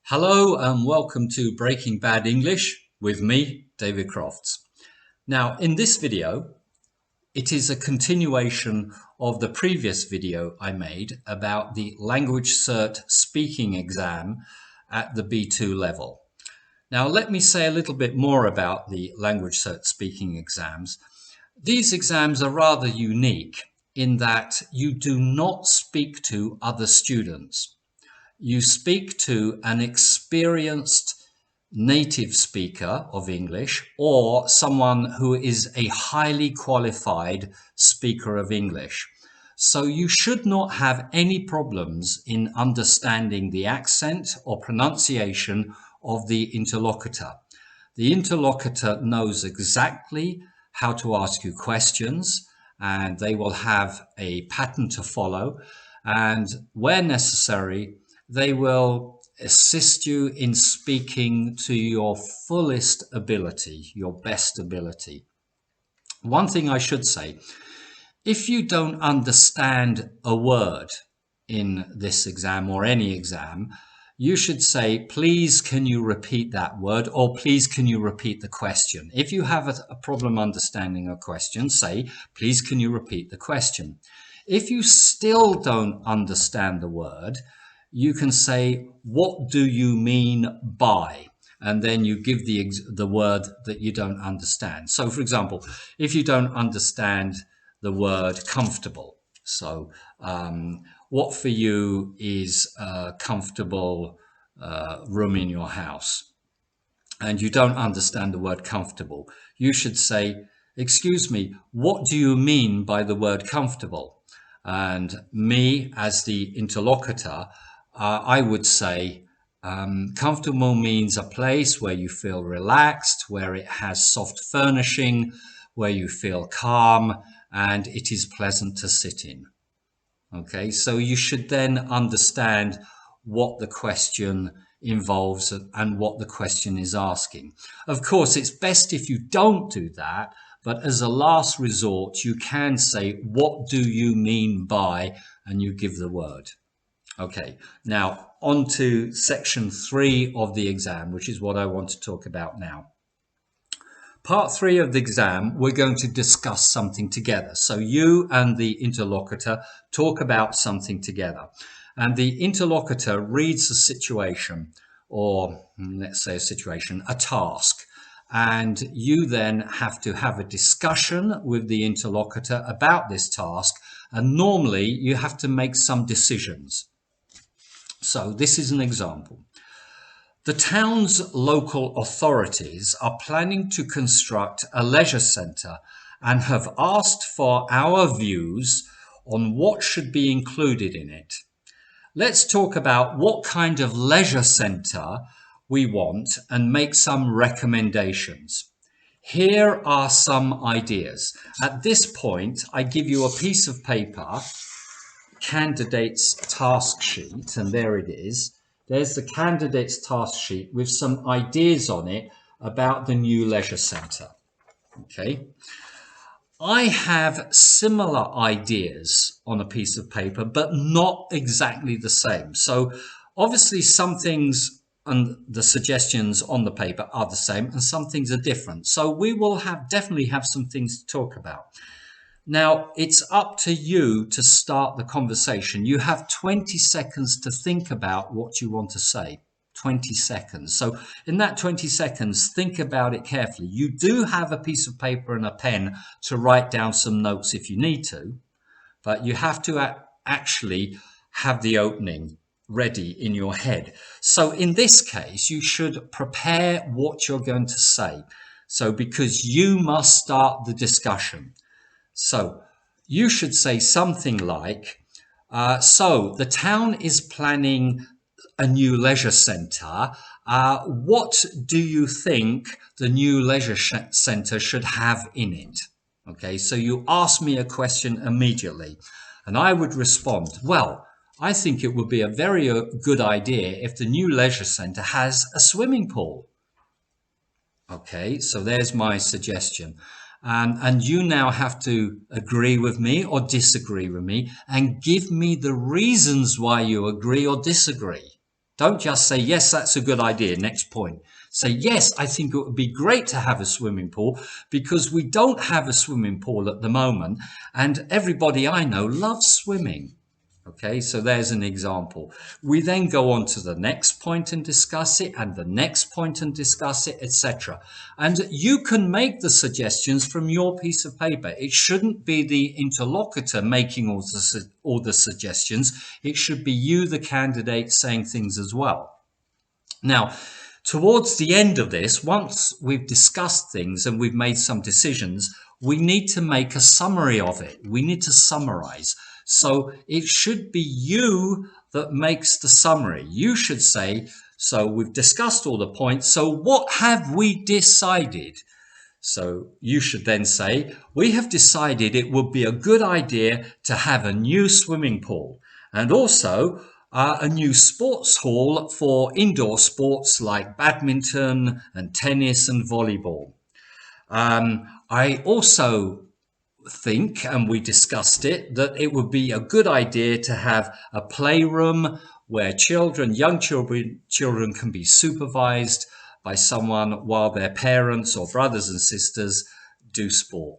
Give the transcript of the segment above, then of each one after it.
Hello and welcome to Breaking Bad English with me, David Crofts. Now, in this video, it is a continuation of the previous video I made about the LanguageCert speaking exam at the B2 level. Now, let me say a little bit more about the LanguageCert speaking exams. These exams are rather unique in that you do not speak to other students. You speak to an experienced native speaker of English or someone who is a highly qualified speaker of English. So you should not have any problems in understanding the accent or pronunciation of the interlocutor. The interlocutor knows exactly how to ask you questions, and they will have a pattern to follow, and where necessary, they will assist you in speaking to your fullest ability, your best ability. One thing I should say, if you don't understand a word in this exam or any exam, you should say, please, can you repeat that word? Or please, can you repeat the question? If you have a problem understanding a question, say, please, can you repeat the question? If you still don't understand the word, you can say, what do you mean by? And then you give the word that you don't understand. So, for example, if you don't understand the word comfortable, so what for you is a comfortable room in your house? And you don't understand the word comfortable, you should say, excuse me, what do you mean by the word comfortable? And me, as the interlocutor, I would say, comfortable means a place where you feel relaxed, where it has soft furnishing, where you feel calm, and it is pleasant to sit in. Okay, so you should then understand what the question involves and what the question is asking. Of course, it's best if you don't do that, but as a last resort, you can say, what do you mean by, and you give the word. Okay, now on to section 3 of the exam, which is what I want to talk about now. Part 3 of the exam, we're going to discuss something together. So you and the interlocutor talk about something together. And the interlocutor reads a situation, or let's say a task. And you then have to have a discussion with the interlocutor about this task. And normally you have to make some decisions. So this is an example. The town's local authorities are planning to construct a leisure centre and have asked for our views on what should be included in it. Let's talk about what kind of leisure centre we want and make some recommendations. Here are some ideas. At this point, I give you a piece of paper, candidate's task sheet, and there it is. There's the candidate's task sheet with some ideas on it about the new leisure centre. Okay. I have similar ideas on a piece of paper, but not exactly the same. So obviously some things and the suggestions on the paper are the same and some things are different. So we will definitely have some things to talk about. Now, it's up to you to start the conversation. You have 20 seconds to think about what you want to say. 20 seconds. So in that 20 seconds, think about it carefully. You do have a piece of paper and a pen to write down some notes if you need to, but you have to actually have the opening ready in your head. So in this case, you should prepare what you're going to say. So because you must start the discussion. So you should say something like, so the town is planning a new leisure centre. What do you think the new leisure centre should have in it? Okay, so you ask me a question immediately and I would respond, well, I think it would be a very good idea if the new leisure centre has a swimming pool. Okay, so there's my suggestion. And you now have to agree with me or disagree with me and give me the reasons why you agree or disagree. Don't just say, yes, that's a good idea. Next point. Say, yes, I think it would be great to have a swimming pool because we don't have a swimming pool at the moment. And everybody I know loves swimming. Okay, so there's an example. We then go on to the next point and discuss it, and the next point and discuss it, etc. And you can make the suggestions from your piece of paper. It shouldn't be the interlocutor making all the suggestions. It should be you, the candidate, saying things as well. Now, towards the end of this, once we've discussed things and we've made some decisions, we need to make a summary of it. We need to summarize. So it should be you that makes the summary. You should say, so we've discussed all the points. So what have we decided? So you should then say, we have decided it would be a good idea to have a new swimming pool and also a new sports hall for indoor sports like badminton and tennis and volleyball. I also think, and we discussed it, that it would be a good idea to have a playroom where young children can be supervised by someone while their parents or brothers and sisters do sport.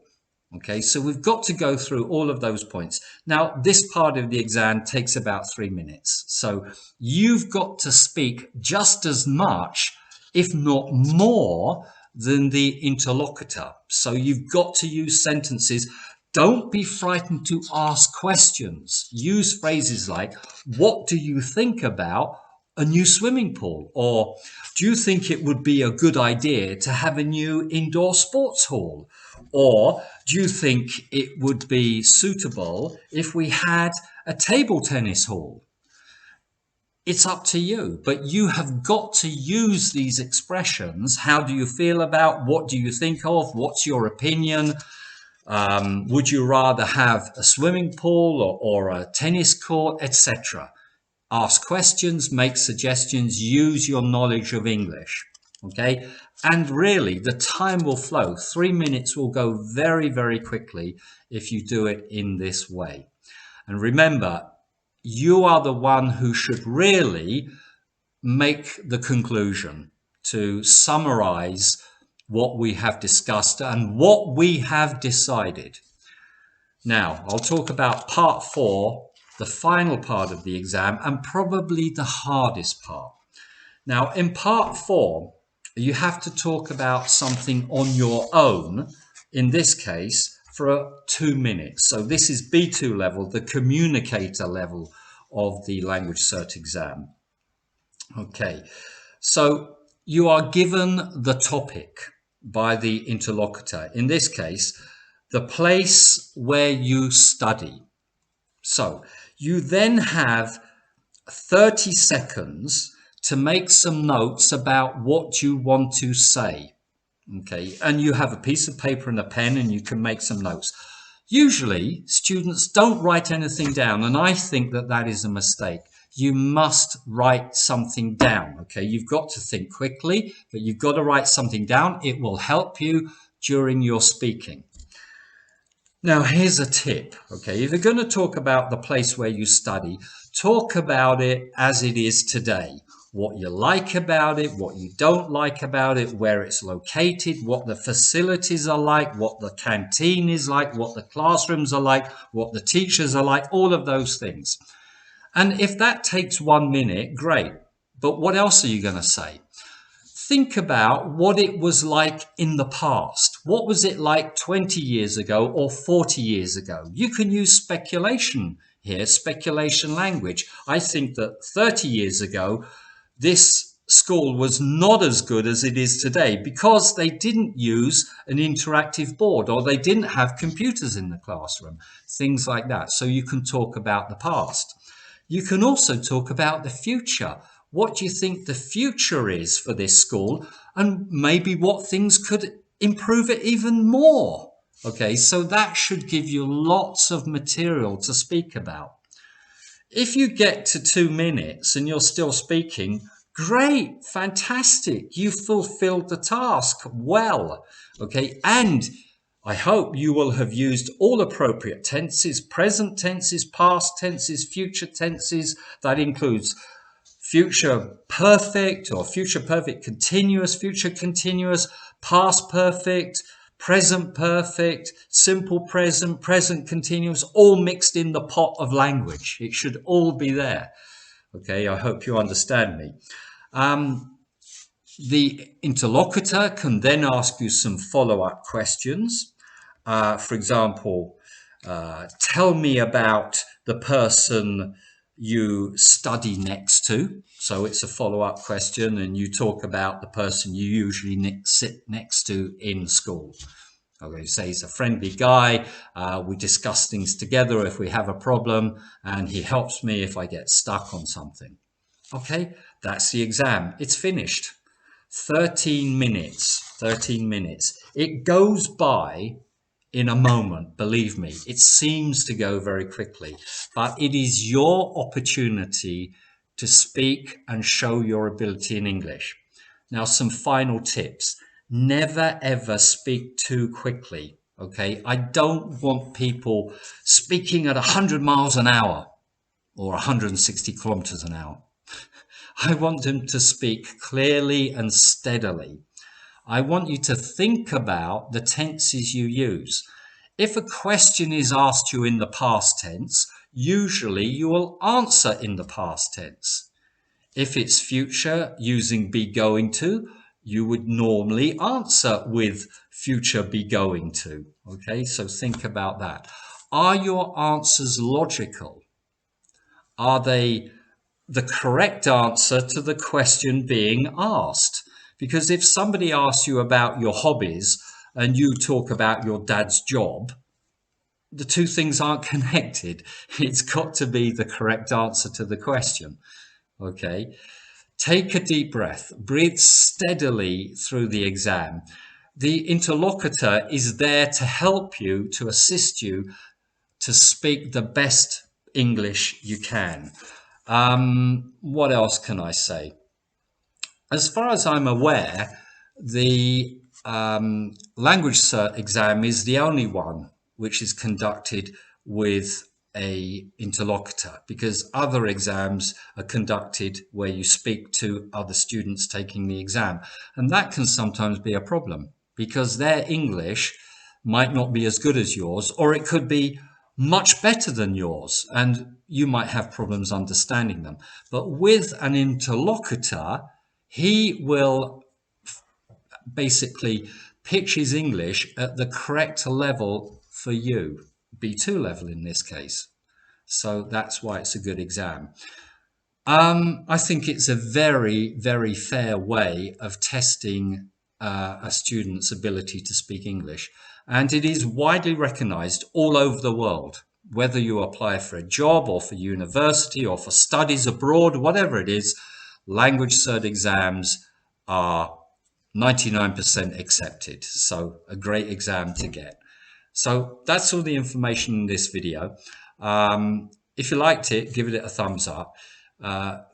Okay, so we've got to go through all of those points. Now, this part of the exam takes about 3 minutes. So you've got to speak just as much, if not more, than the interlocutor. So you've got to use sentences. Don't be frightened to ask questions. Use phrases like, what do you think about a new swimming pool? Or do you think it would be a good idea to have a new indoor sports hall? Or do you think it would be suitable if we had a table tennis hall? It's up to you, but you have got to use these expressions. How do you feel about? What do you think of? What's your opinion? Would you rather have a swimming pool or a tennis court, etc.? Ask questions, make suggestions, use your knowledge of English. Okay, and really the time will flow. 3 minutes will go very, very quickly if you do it in this way. And remember, you are the one who should really make the conclusion, to summarize what we have discussed and what we have decided. Now, I'll talk about part 4, the final part of the exam, and probably the hardest part. Now, in part 4, you have to talk about something on your own, in this case, for 2 minutes. So this is B2 level, the communicator level of the LanguageCert exam. Okay, so you are given the topic by the interlocutor. In this case, the place where you study. So you then have 30 seconds to make some notes about what you want to say. Okay, and you have a piece of paper and a pen and you can make some notes. Usually students don't write anything down, and I think that that is a mistake. You must write something down. Okay, you've got to think quickly, but you've got to write something down. It will help you during your speaking. Now, here's a tip. Okay, if you're going to talk about the place where you study, talk about it as it is today. What you like about it, what you don't like about it, where it's located, what the facilities are like, what the canteen is like, what the classrooms are like, what the teachers are like, all of those things. And if that takes 1 minute, great. But what else are you going to say? Think about what it was like in the past. What was it like 20 years ago or 40 years ago? You can use speculation here, speculation language. I think that 30 years ago, this school was not as good as it is today because they didn't use an interactive board or they didn't have computers in the classroom, things like that. So you can talk about the past. You can also talk about the future. What do you think the future is for this school, and maybe what things could improve it even more? Okay, so that should give you lots of material to speak about. If you get to 2 minutes and you're still speaking, great, fantastic. You fulfilled the task well. Okay, and I hope you will have used all appropriate tenses, present tenses, past tenses, future tenses. That includes future perfect or future perfect continuous, future continuous, past perfect, present perfect, simple present, present continuous, all mixed in the pot of language. It should all be there. Okay, I hope you understand me. The interlocutor can then ask you some follow-up questions. For example, tell me about the person you study next to. So it's a follow-up question, and you talk about the person you usually sit next to in school. Okay, say he's a friendly guy. We discuss things together if we have a problem, and he helps me if I get stuck on something. Okay, that's the exam. It's finished. 13 minutes. 13 minutes. It goes by in a moment, believe me. It seems to go very quickly, but it is your opportunity to speak and show your ability in English. Now, some final tips. Never ever speak too quickly. Okay, I don't want people speaking at 100 miles an hour or 160 kilometers an hour. I want them to speak clearly and steadily. I want you to think about the tenses you use. If a question is asked you in the past tense, usually you will answer in the past tense. If it's future using be going to, you would normally answer with future be going to. Okay, so think about that. Are your answers logical? Are they the correct answer to the question being asked? Because if somebody asks you about your hobbies and you talk about your dad's job, the two things aren't connected. It's got to be the correct answer to the question. Okay. Take a deep breath. Breathe steadily through the exam. The interlocutor is there to help you, to assist you to speak the best English you can. What else can I say? As far as I'm aware, the LanguageCert exam is the only one which is conducted with a interlocutor, because other exams are conducted where you speak to other students taking the exam, and that can sometimes be a problem because their English might not be as good as yours, or it could be much better than yours, and you might have problems understanding them. But with an interlocutor, he will basically pitch his English at the correct level for you, B2 level in this case. So that's why it's a good exam. I think it's a very, very fair way of testing a student's ability to speak English. And it is widely recognized all over the world, whether you apply for a job or for university or for studies abroad, whatever it is, LanguageCert exams are 99% accepted. So a great exam to get. So that's all the information in this video. If you liked it, give it a thumbs up.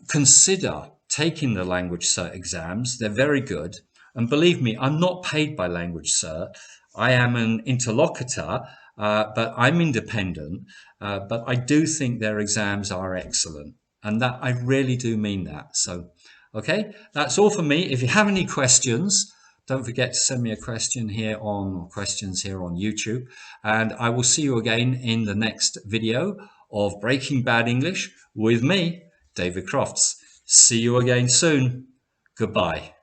Consider taking the LanguageCert exams. They're very good. And believe me, I'm not paid by LanguageCert. I am an interlocutor, but I'm independent. But I do think their exams are excellent. And that I really do mean that. So, okay, that's all for me. If you have any questions, don't forget to send me a question here on questions here on YouTube. And I will see you again in the next video of Breaking Bad English with me, David Crofts. See you again soon. Goodbye.